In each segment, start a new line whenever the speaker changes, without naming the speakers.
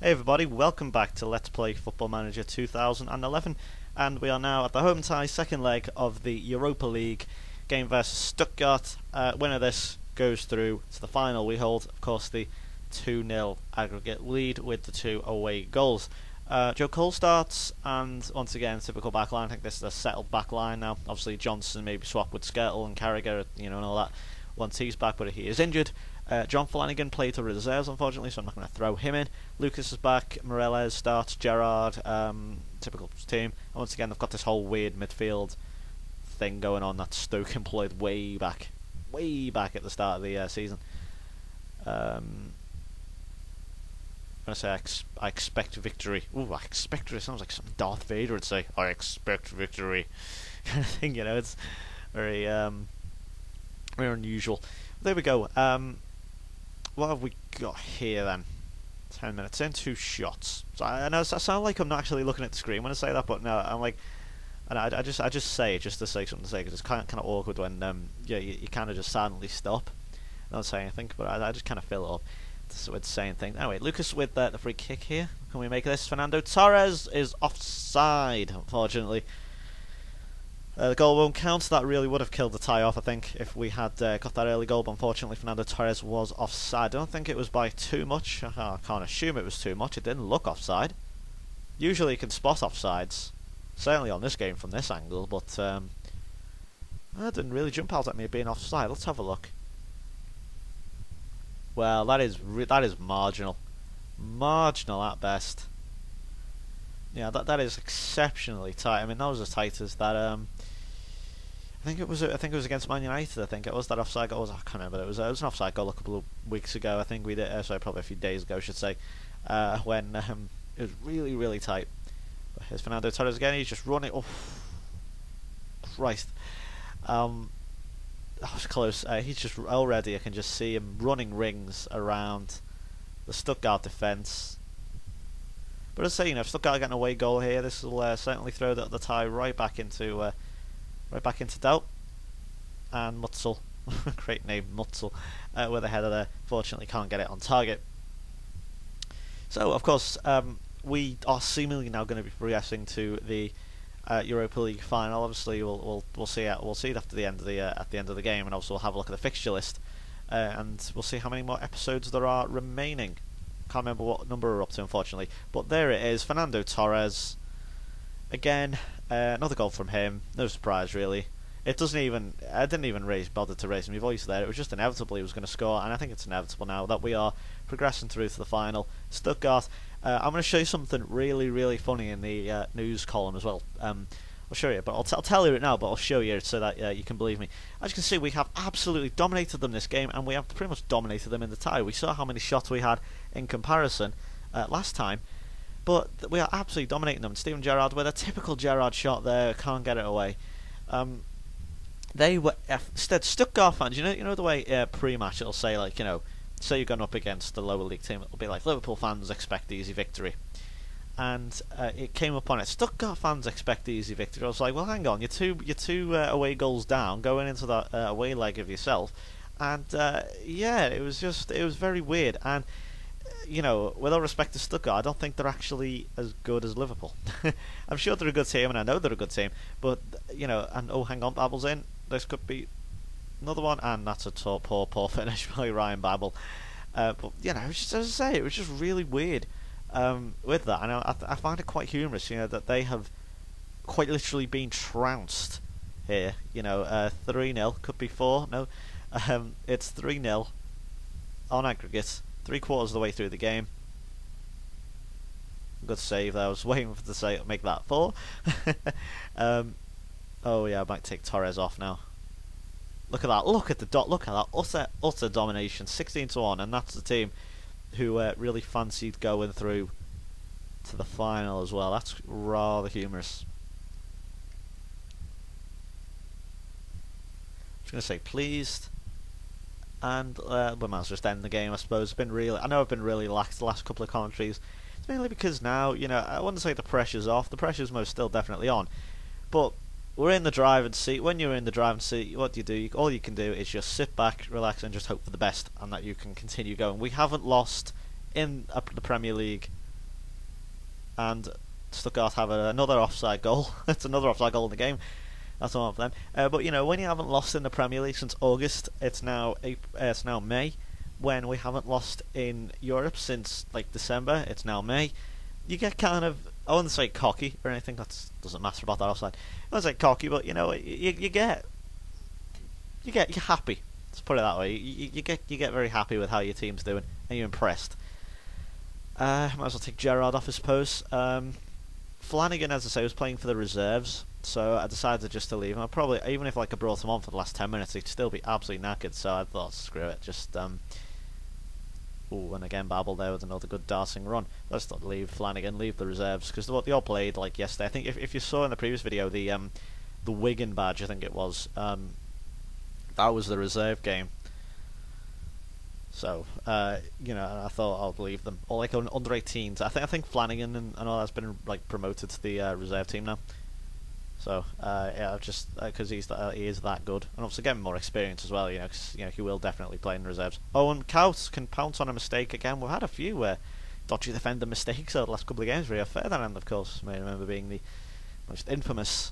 Hey everybody, welcome back to Let's Play Football Manager 2011, and we are now at the home tie, second leg of the Europa League game versus Stuttgart. Winner of this goes through to the final. We hold, of course, the 2-0 aggregate lead with the 2 away goals. Joe Cole starts, and once again, typical backline. I think this is a settled backline now. Obviously, Johnson maybe swap with Skirtle and Carragher, and all that once he's back, but he is injured. John Flanagan played to reserves, unfortunately, so I'm not going to throw him in. Lucas is back, Morales starts, Gerrard, typical team. And once again, they've got this whole weird midfield thing going on that Stoke employed way back at the start of the season. I'm going to say I expect victory. Ooh, I expect victory sounds like something Darth Vader would say. I expect victory. Kind of thing, it's very unusual. There we go. What have we got here then? 10 minutes in, 2 shots. So I know I sound like I'm not actually looking at the screen when I say that, but no, I'm like, and I just say it just to say something to say, because it's kind of awkward when you kind of just silently stop, not saying anything, but I just kind of fill it up with saying things. Anyway, Lucas with the free kick here. Can we make this? Fernando Torres is offside, unfortunately. The goal won't count. That really would have killed the tie off, I think, if we had got that early goal, but unfortunately Fernando Torres was offside. I don't think it was by too much. I can't assume it was too much. It didn't look offside. Usually you can spot offsides, certainly on this game from this angle, but that didn't really jump out at me being offside. Let's have a look. Well, that is marginal. Marginal at best. Yeah, that is exceptionally tight. I mean, that was as tight as that. I think it was against Man United. I think it was that offside goal. I can't remember. It was an offside goal a couple of weeks ago. I think we did. Sorry, probably a few days ago, I should say. When it was really tight. But here's Fernando Torres again. He's just running. Oh, Christ! That was close. He's just already. I can just see him running rings around the Stuttgart defence. But as I say, if Stuttgart get an away goal here, this will certainly throw the tie right back into doubt. And Mutzel, great name, Mutzel, with a header there. Fortunately, can't get it on target. So, of course, we are seemingly now going to be progressing to the Europa League final. Obviously, we'll see it after the end of the game, and also we'll have a look at the fixture list, and we'll see how many more episodes there are remaining. Can't remember what number we're up to, unfortunately, but there it is. Fernando Torres again, another goal from him. No surprise, really. I didn't even bother to raise my voice there. It was just inevitable he was going to score, and I think it's inevitable now that we are progressing through to the final. Stuttgart. I'm going to show you something really funny in the news column as well. I'll show you, but I'll tell you it now, but I'll show you so that you can believe me. As you can see, we have absolutely dominated them this game, and we have pretty much dominated them in the tie. We saw how many shots we had in comparison last time, but we are absolutely dominating them. Steven Gerrard with a typical Gerrard shot there, can't get it away. They were instead Stuttgart fans. You know the way pre-match it'll say, like, say you're going up against the lower league team, it'll be like Liverpool fans expect easy victory. And it came up on it. Stuttgart fans expect easy victory. I was like, well, hang on, you're two away goals down going into that away leg of yourself, and yeah, it was very weird. And with all respect to Stuttgart, I don't think they're actually as good as Liverpool. I'm sure they're a good team, and I know they're a good team, but and oh, hang on, Babel's in. This could be another one, and that's a poor finish by Ryan Babel. But just, as I say, it was just really weird. With that, and I find it quite humorous, that they have quite literally been trounced here. 3-0, could be 4. No, it's 3-0 on aggregate, 3/4 of the way through the game. Good save there. I was waiting for to make that 4. Oh yeah, I might take Torres off now. Look at that! Look at that! Utter domination, 16-1, and that's the team who really fancied going through to the final as well. That's rather humorous. I'm just going to say pleased, and we might as well just end the game, I suppose. I know I've been really lax the last couple of commentaries. It's mainly because now, I wouldn't say the pressure's off. The pressure's most still definitely on, but we're in the driving seat. When you're in the driving seat, what do? All you can do is just sit back, relax, and just hope for the best, and that you can continue going. We haven't lost in the Premier League and Stuttgart have another offside goal. It's another offside goal in the game. That's one of them. But you know, when you haven't lost in the Premier League since August, it's now May. When we haven't lost in Europe since like December, it's now May. You get kind of, I wouldn't say cocky or anything. That doesn't matter about that offside. I wouldn't say cocky, but you know, you're happy. Let's put it that way. You get very happy with how your team's doing, and you're impressed. Might as well take Gerrard off, I suppose. Flanagan, as I say, was playing for the reserves, so I decided just to leave him. I probably, even if like I brought him on for the last 10 minutes, he'd still be absolutely knackered. So I thought, screw it, just Ooh, and again Babel there with another good darting run. Let's not leave Flanagan, leave the reserves, because what they all played like yesterday. I think if you saw in the previous video the Wigan badge, I think it was, that was the reserve game. So you know, I thought I'll leave them. Or like on under 18s. I think Flanagan and all that's been like promoted to the reserve team now. So yeah, just because he is that good, and obviously getting more experience as well. You know, 'cause, you know, he will definitely play in reserves. Oh, and Coutts can pounce on a mistake again. We've had a few dodgy defender mistakes over the last couple of games. Rio Ferdinand, of course, may remember being the most infamous,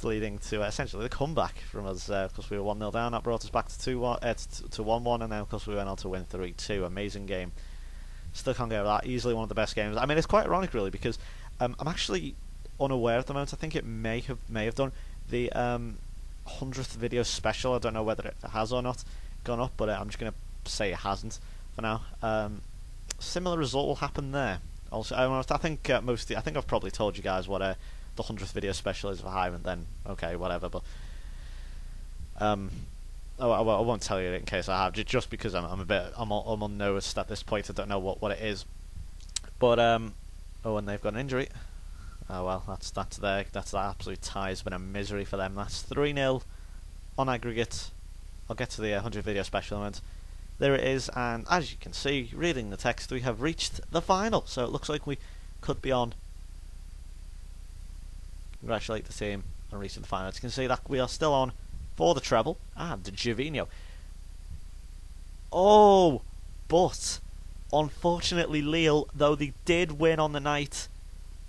leading to essentially the comeback from us. Because we were 1-0 down, that brought us back to 1-1, and then of course we went on to win 3-2. Amazing game. Still can't get over that. Easily one of the best games. I mean, it's quite ironic really, because I'm actually unaware at the moment. I think it may have done the 100th video special. I don't know whether it has or not gone up, but I'm just going to say it hasn't for now. Similar result will happen there. Also, I think I think I've probably told you guys what the 100th video special is. If I haven't, then okay, whatever. But I won't tell you in case I have, just because I'm unnoticed at this point. I don't know what it is. But oh, and they've got an injury. Oh well, that's that absolute tie has been a misery for them. That's 3-0 on aggregate. I'll get to the 100 video special in a moment. There it is, and as you can see, reading the text, we have reached the final. So it looks like we could be on. Congratulate the team on reaching the final. As you can see, that we are still on for the treble. And Gervinho. Oh, but unfortunately Lille, though they did win on the night,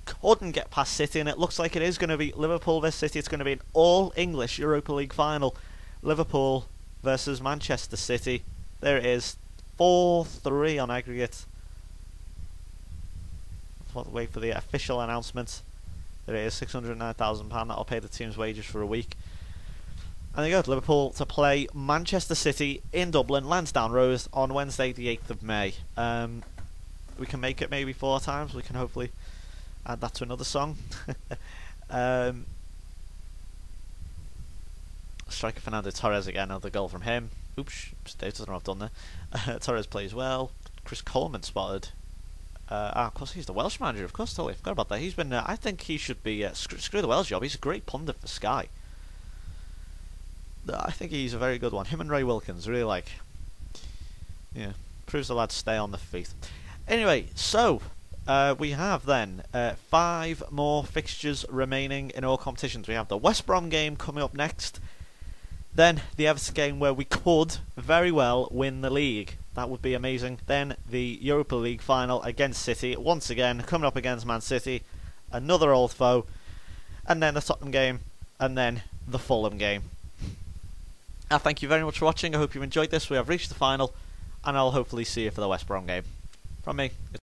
couldn't get past City, and it looks like it is going to be Liverpool vs City. It's going to be an all-English Europa League final. Liverpool versus Manchester City. There it is, 4-3 on aggregate. Let's wait for the official announcement. There it is, £609,000. That'll pay the team's wages for a week. And there you go, Liverpool to play Manchester City in Dublin, Lansdowne Road, on Wednesday the 8th of May. We can make it maybe 4 times. We can hopefully add that to another song. Striker Fernando Torres again, another goal from him. Oops, Dave doesn't know what I've done there. Torres plays well. Chris Coleman spotted. Of course, he's the Welsh manager. Of course, totally forgot about that. He's been. I think he should be. Screw the Welsh job. He's a great pundit for Sky. I think he's a very good one. Him and Ray Wilkins, really like. Yeah, proves the lads stay on the feet. Anyway, so we have then 5 more fixtures remaining in all competitions. We have the West Brom game coming up next. Then the Everton game where we could very well win the league. That would be amazing. Then the Europa League final against City. Once again, coming up against Man City. Another old foe. And then the Tottenham game. And then the Fulham game. Thank you very much for watching. I hope you enjoyed this. We have reached the final. And I'll hopefully see you for the West Brom game. From me.